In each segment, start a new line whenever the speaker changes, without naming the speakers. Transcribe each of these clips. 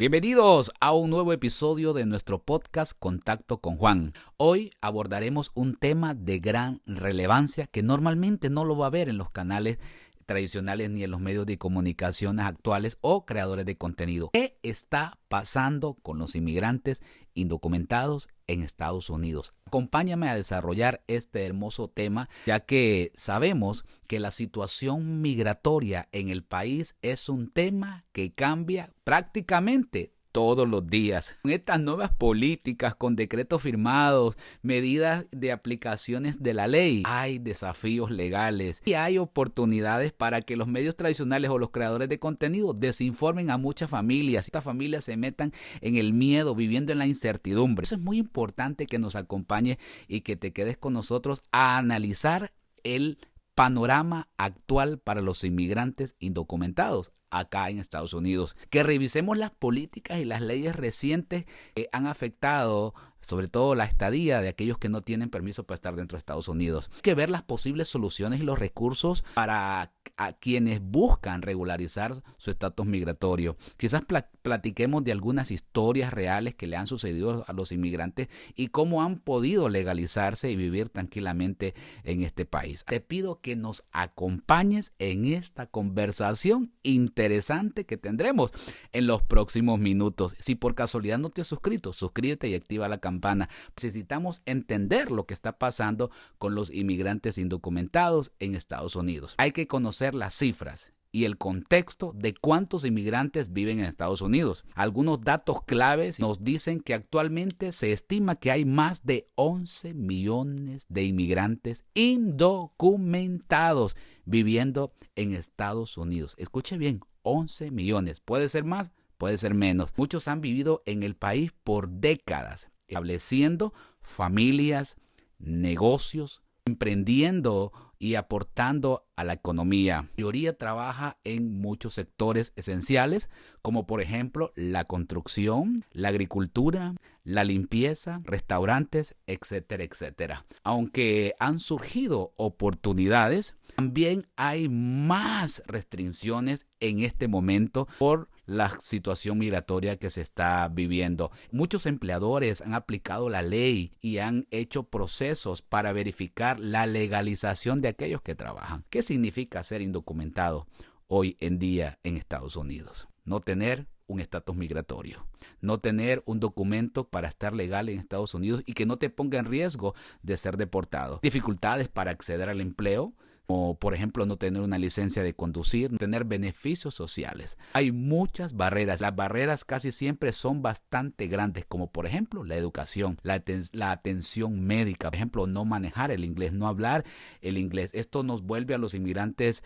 Bienvenidos a un nuevo episodio de nuestro podcast Contacto con Juan. Hoy abordaremos un tema de gran relevancia que normalmente no lo va a ver en los canales tradicionales ni en los medios de comunicación actuales o creadores de contenido. ¿Qué está pasando con los inmigrantes indocumentados en Estados Unidos? Acompáñame a desarrollar este hermoso tema, ya que sabemos que la situación migratoria en el país es un tema que cambia prácticamente todos los días. Con estas nuevas políticas, con decretos firmados, medidas de aplicaciones de la ley, hay desafíos legales y hay oportunidades para que los medios tradicionales o los creadores de contenido desinformen a muchas familias. Estas familias se metan en el miedo, viviendo en la incertidumbre. Eso es muy importante que nos acompañe y que te quedes con nosotros a analizar el panorama actual para los inmigrantes indocumentados acá en Estados Unidos. Que revisemos las políticas y las leyes recientes que han afectado sobre todo la estadía de aquellos que no tienen permiso para estar dentro de Estados Unidos. Hay que ver las posibles soluciones y los recursos para a quienes buscan regularizar su estatus migratorio. Quizás platiquemos de algunas historias reales que le han sucedido a los inmigrantes y cómo han podido legalizarse y vivir tranquilamente en este país. Te pido que nos acompañes en esta conversación interesante que tendremos en los próximos minutos. Si por casualidad no te has suscrito, suscríbete y activa la campana. Necesitamos entender lo que está pasando con los inmigrantes indocumentados en Estados Unidos. Hay que conocer las cifras y el contexto de cuántos inmigrantes viven en Estados Unidos. Algunos datos claves nos dicen que actualmente se estima que hay más de 11 millones de inmigrantes indocumentados viviendo en Estados Unidos. Escuche bien, 11 millones. ¿Puede ser más? Puede ser menos. Muchos han vivido en el país por décadas, estableciendo familias, negocios, emprendiendo y aportando a la economía. La mayoría trabaja en muchos sectores esenciales, como por ejemplo la construcción, la agricultura, la limpieza, restaurantes, etcétera, etcétera. Aunque han surgido oportunidades, también hay más restricciones en este momento por la situación migratoria que se está viviendo. Muchos empleadores han aplicado la ley y han hecho procesos para verificar la legalización de aquellos que trabajan. ¿Qué significa ser indocumentado hoy en día en Estados Unidos? No tener un estatus migratorio, no tener un documento para estar legal en Estados Unidos y que no te ponga en riesgo de ser deportado. Dificultades para acceder al empleo, como por ejemplo no tener una licencia de conducir, no tener beneficios sociales. Hay muchas barreras. Las barreras casi siempre son bastante grandes, como por ejemplo la educación, la atención médica, por ejemplo no manejar el inglés, no hablar el inglés. Esto nos vuelve a los inmigrantes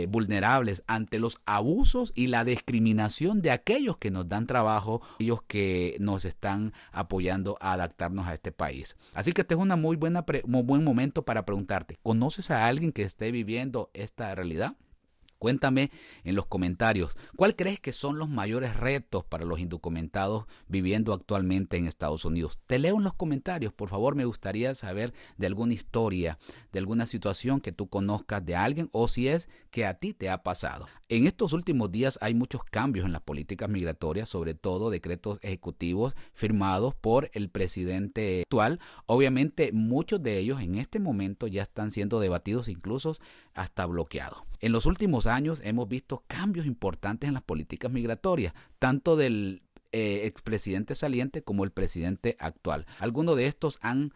vulnerables ante los abusos y la discriminación de aquellos que nos dan trabajo, aquellos que nos están apoyando a adaptarnos a este país. Así que este es un muy buen momento para preguntarte, ¿conoces a alguien que esté viviendo esta realidad? Cuéntame en los comentarios, ¿cuál crees que son los mayores retos para los indocumentados viviendo actualmente en Estados Unidos? Te leo en los comentarios, por favor, me gustaría saber de alguna historia, de alguna situación que tú conozcas de alguien o si es que a ti te ha pasado. En estos últimos días hay muchos cambios en las políticas migratorias, sobre todo decretos ejecutivos firmados por el presidente actual. Obviamente muchos de ellos en este momento ya están siendo debatidos, incluso hasta bloqueados. En los últimos años hemos visto cambios importantes en las políticas migratorias, tanto del expresidente saliente como el presidente actual. Algunos de estos han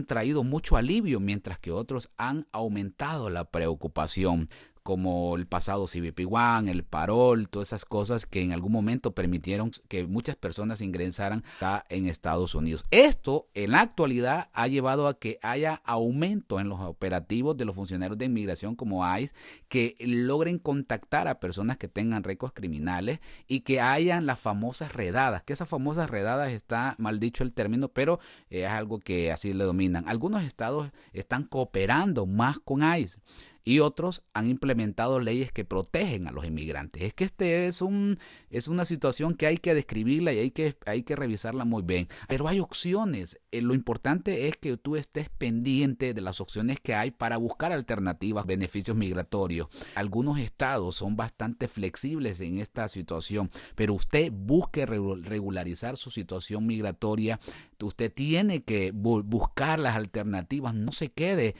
traído mucho alivio, mientras que otros han aumentado la preocupación, como el pasado CBP-1, el parol, todas esas cosas que en algún momento permitieron que muchas personas ingresaran acá en Estados Unidos. Esto en la actualidad ha llevado a que haya aumento en los operativos de los funcionarios de inmigración como ICE, que logren contactar a personas que tengan récords criminales y que hayan las famosas redadas, que esas famosas redadas está mal dicho el término, pero es algo que así le dominan. Algunos estados están cooperando más con ICE. y otros han implementado leyes que protegen a los inmigrantes. Es que es una situación que hay que describirla y hay que revisarla muy bien. Pero hay opciones. Lo importante es que tú estés pendiente de las opciones que hay para buscar alternativas, beneficios migratorios. Algunos estados son bastante flexibles en esta situación, pero usted busque regularizar su situación migratoria. Usted tiene que buscar las alternativas. No se quede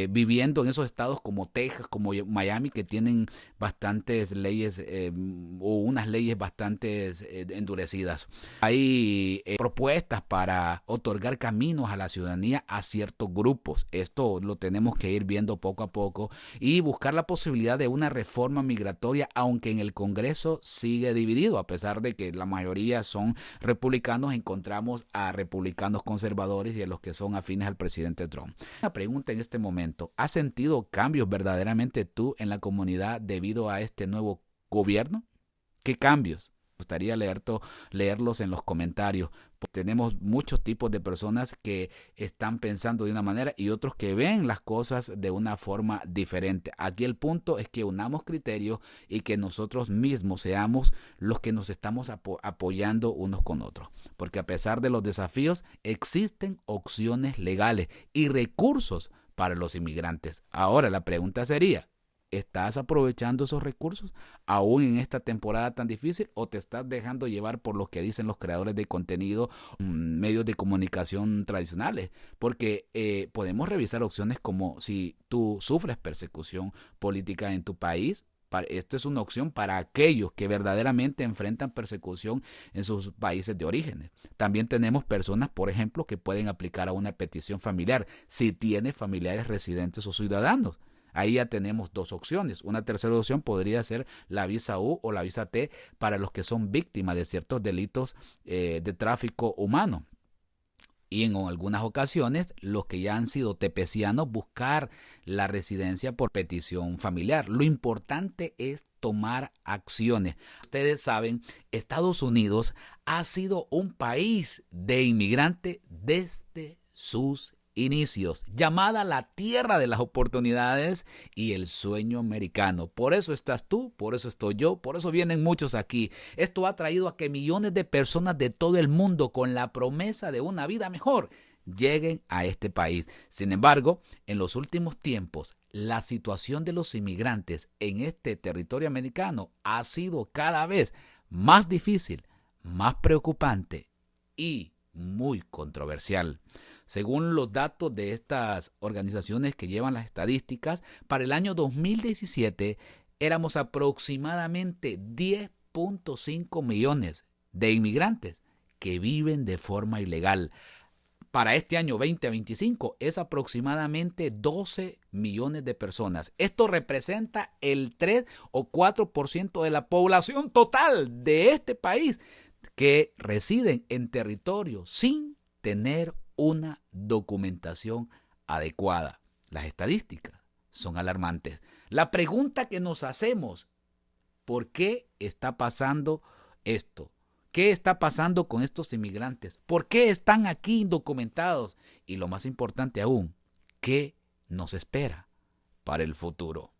viviendo en esos estados como Texas, como Miami, que tienen bastantes leyes o unas leyes bastante endurecidas. Hay propuestas para otorgar caminos a la ciudadanía a ciertos grupos. Esto lo tenemos que ir viendo poco a poco y buscar la posibilidad de una reforma migratoria, aunque en el Congreso sigue dividido, a pesar de que la mayoría son republicanos. Encontramos a republicanos conservadores y a los que son afines al presidente Trump. Una pregunta en este momento: ¿has sentido cambios verdaderamente tú en la comunidad debido a este nuevo gobierno? ¿Qué cambios? Me gustaría leerlos en los comentarios. Tenemos muchos tipos de personas que están pensando de una manera y otros que ven las cosas de una forma diferente. Aquí el punto es que unamos criterios y que nosotros mismos seamos los que nos estamos apoyando unos con otros. Porque a pesar de los desafíos, existen opciones legales y recursos para los inmigrantes. Ahora la pregunta sería: ¿estás aprovechando esos recursos aún en esta temporada tan difícil o te estás dejando llevar por lo que dicen los creadores de contenido, medios de comunicación tradicionales? Porque podemos revisar opciones como si tú sufres persecución política en tu país. Esto es una opción para aquellos que verdaderamente enfrentan persecución en sus países de origen. También tenemos personas, por ejemplo, que pueden aplicar a una petición familiar si tiene familiares residentes o ciudadanos. Ahí ya tenemos dos opciones. Una tercera opción podría ser la visa U o la visa T para los que son víctimas de ciertos delitos de tráfico humano. Y en algunas ocasiones, los que ya han sido tepecianos, buscar la residencia por petición familiar. Lo importante es tomar acciones. Ustedes saben, Estados Unidos ha sido un país de inmigrantes desde sus inicios, llamada la tierra de las oportunidades y el sueño americano. Por eso estás tú, por eso estoy yo, por eso vienen muchos aquí. Esto ha traído a que millones de personas de todo el mundo, con la promesa de una vida mejor, lleguen a este país. Sin embargo, en los últimos tiempos, la situación de los inmigrantes en este territorio americano ha sido cada vez más difícil, más preocupante y muy controversial. Según los datos de estas organizaciones que llevan las estadísticas, para el año 2017 éramos aproximadamente 10.5 millones de inmigrantes que viven de forma ilegal. Para este año 2025 es aproximadamente 12 millones de personas. Esto representa el 3 o 4% de la población total de este país que residen en territorio sin tener una documentación adecuada. Las estadísticas son alarmantes. La pregunta que nos hacemos: ¿por qué está pasando esto? ¿Qué está pasando con estos inmigrantes? ¿Por qué están aquí indocumentados? Y lo más importante aún, ¿qué nos espera para el futuro?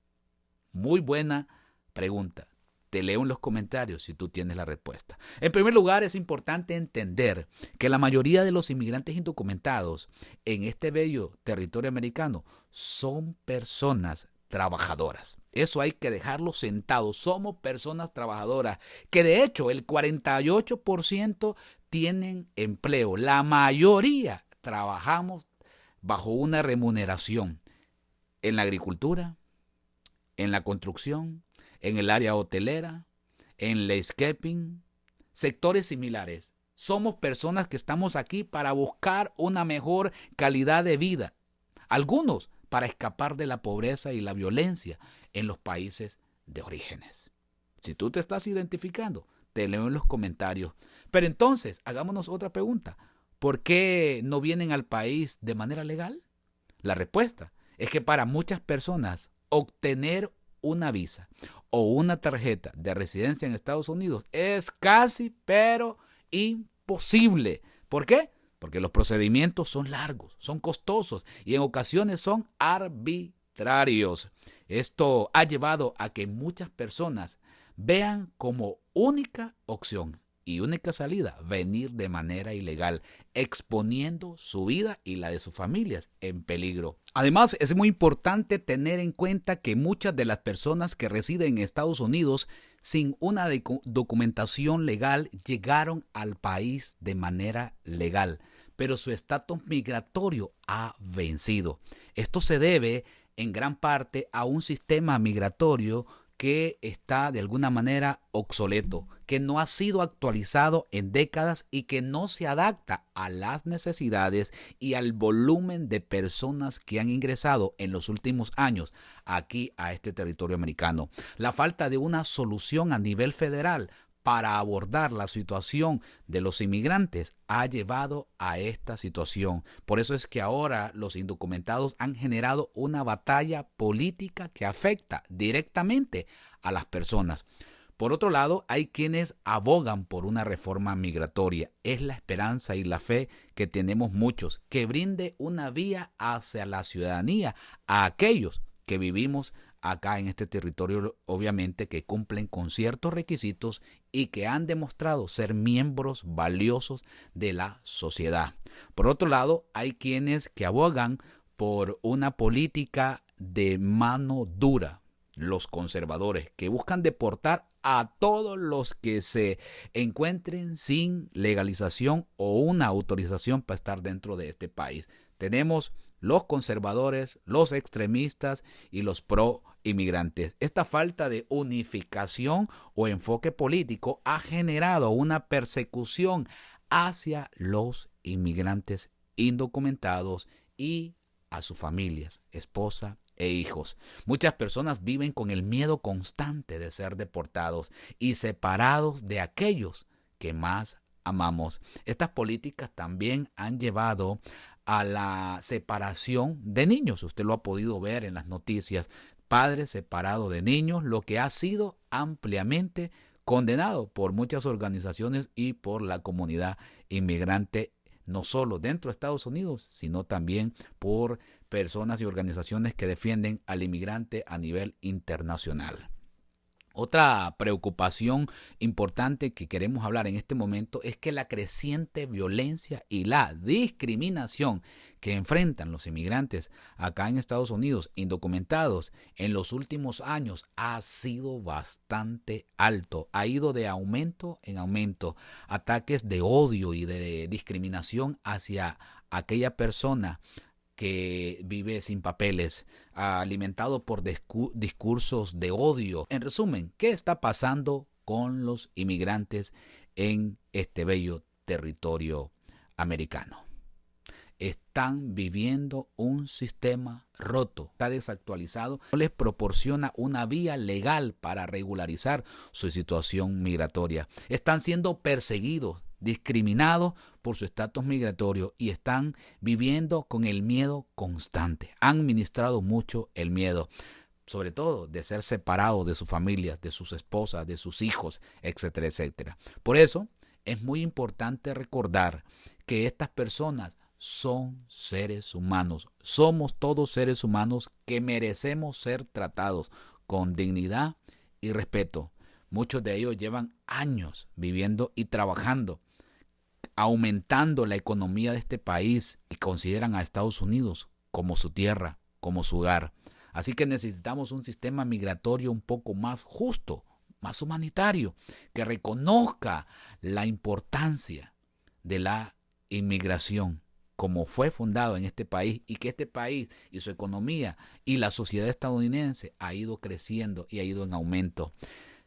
Muy buena pregunta. Te leo en los comentarios si tú tienes la respuesta. En primer lugar, es importante entender que la mayoría de los inmigrantes indocumentados en este bello territorio americano son personas trabajadoras. Eso hay que dejarlo sentado. Somos personas trabajadoras, que de hecho el 48% tienen empleo. La mayoría trabajamos bajo una remuneración en la agricultura, en la construcción, en el área hotelera, en landscaping, sectores similares. Somos personas que estamos aquí para buscar una mejor calidad de vida. Algunos para escapar de la pobreza y la violencia en los países de orígenes. Si tú te estás identificando, te leo en los comentarios. Pero entonces, hagámonos otra pregunta. ¿Por qué no vienen al país de manera legal? La respuesta es que para muchas personas obtener una visa o una tarjeta de residencia en Estados Unidos es casi pero imposible. ¿Por qué? Porque los procedimientos son largos, son costosos y en ocasiones son arbitrarios. arbitrarios. Esto ha llevado a que muchas personas vean como única opción y única salida venir de manera ilegal, exponiendo su vida y la de sus familias en peligro. Además, es muy importante tener en cuenta que muchas de las personas que residen en Estados Unidos sin una documentación legal llegaron al país de manera legal, pero su estatus migratorio ha vencido. Esto se debe en gran parte a un sistema migratorio que está de alguna manera obsoleto, que no ha sido actualizado en décadas y que no se adapta a las necesidades y al volumen de personas que han ingresado en los últimos años aquí a este territorio americano. La falta de una solución a nivel federal para abordar la situación de los inmigrantes ha llevado a esta situación. Por eso es que ahora los indocumentados han generado una batalla política que afecta directamente a las personas. Por otro lado, hay quienes abogan por una reforma migratoria. Es la esperanza y la fe que tenemos muchos, que brinde una vía hacia la ciudadanía a aquellos que vivimos acá en este territorio, obviamente, que cumplen con ciertos requisitos y que han demostrado ser miembros valiosos de la sociedad. Por otro lado, hay quienes que abogan por una política de mano dura, los conservadores, que buscan deportar a todos los que se encuentren sin legalización o una autorización para estar dentro de este país. Tenemos los conservadores, los extremistas y los pro-inmigrantes. Esta falta de unificación o enfoque político ha generado una persecución hacia los inmigrantes indocumentados y a sus familias, esposa e hijos. Muchas personas viven con el miedo constante de ser deportados y separados de aquellos que más amamos. Estas políticas también han llevado a la separación de niños. Usted lo ha podido ver en las noticias. Padres separados de niños, lo que ha sido ampliamente condenado por muchas organizaciones y por la comunidad inmigrante, no solo dentro de Estados Unidos, sino también por personas y organizaciones que defienden al inmigrante a nivel internacional. Otra preocupación importante que queremos hablar en este momento es que la creciente violencia y la discriminación que enfrentan los inmigrantes acá en Estados Unidos, indocumentados, en los últimos años ha sido bastante alto. Ha ido de aumento en aumento. Ataques de odio y de discriminación hacia aquella persona que vive sin papeles, alimentado por discursos de odio. En resumen, ¿qué está pasando con los inmigrantes en este bello territorio americano? Están viviendo un sistema roto, está desactualizado, no les proporciona una vía legal para regularizar su situación migratoria. Están siendo perseguidos, discriminados por su estatus migratorio y están viviendo con el miedo constante. Han ministrado mucho el miedo, sobre todo de ser separados de sus familias, de sus esposas, de sus hijos, etcétera, etcétera. Por eso es muy importante recordar que estas personas son seres humanos. Somos todos seres humanos que merecemos ser tratados con dignidad y respeto. Muchos de ellos llevan años viviendo y trabajando, aumentando la economía de este país y consideran a Estados Unidos como su tierra, como su hogar. Así que necesitamos un sistema migratorio un poco más justo, más humanitario, que reconozca la importancia de la inmigración como fue fundado en este país y que este país y su economía y la sociedad estadounidense ha ido creciendo y ha ido en aumento.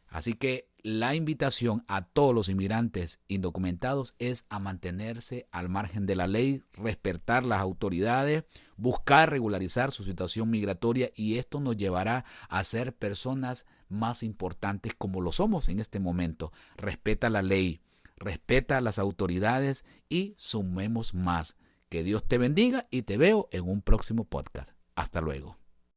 Así que la invitación a todos los inmigrantes indocumentados es a mantenerse al margen de la ley, respetar las autoridades, buscar regularizar su situación migratoria, y esto nos llevará a ser personas más importantes como lo somos en este momento. Respeta la ley, respeta a las autoridades y sumemos más. Que Dios te bendiga y te veo en un próximo podcast. Hasta luego.